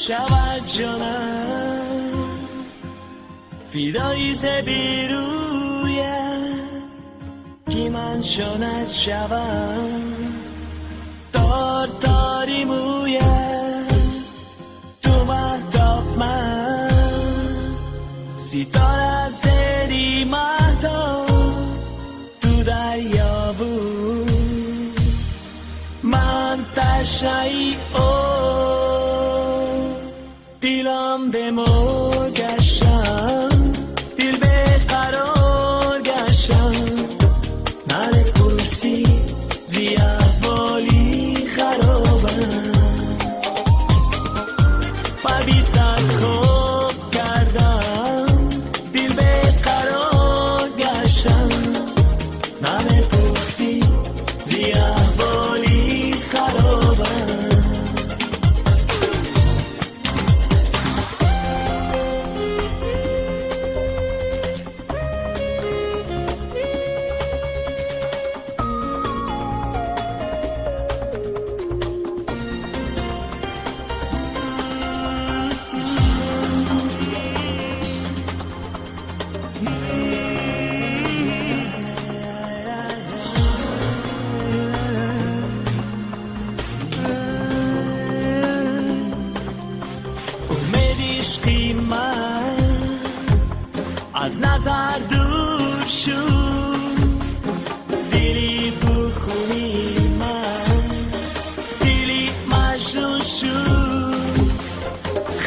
شود جانم فدای زبیرویه که من شانت شوم دار داری مویه تو مهتاب من ستاره زدی مهتاب تو دریا بود من تشنه‌ای دیلم به مور گشتم دل به قرار گشتم نره پرسی زی احوالی خرابم و بی سر خوب کردم دل به قرار گشتم نره پرسی زی احوالی خرابم عشقی من از نظر دور شد دلی پرخونی من دلی مجنون شد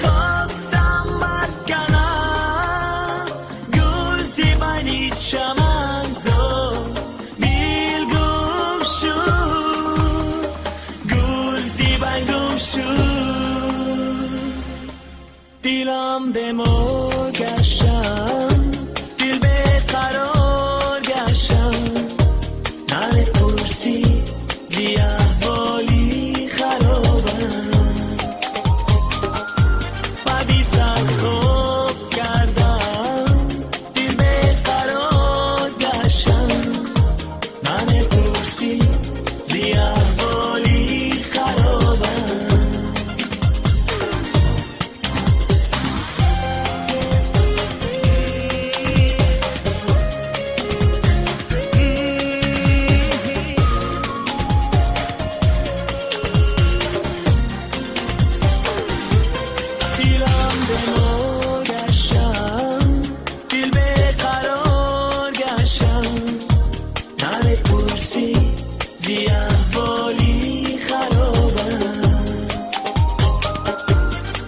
خواستم برکنم گل زیبانی چمن زد بیل گم شد گل زیبانی گم شد دیلم به مور گشتم دل به قرار گشتم نره پرسی زی احوالی خرابم و بی سر خوب کردم دل به قرار گشتم نره پرسی زی احوالی خرابم زی احوالی خرابم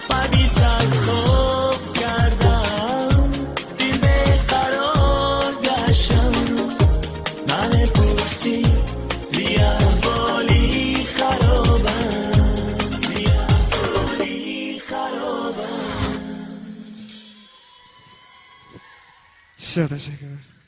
و بی سر خوب کردم دل به قرار گشتم من پرسی زی احوالی خرابم زی احوالی خرابم بسیار تشکر.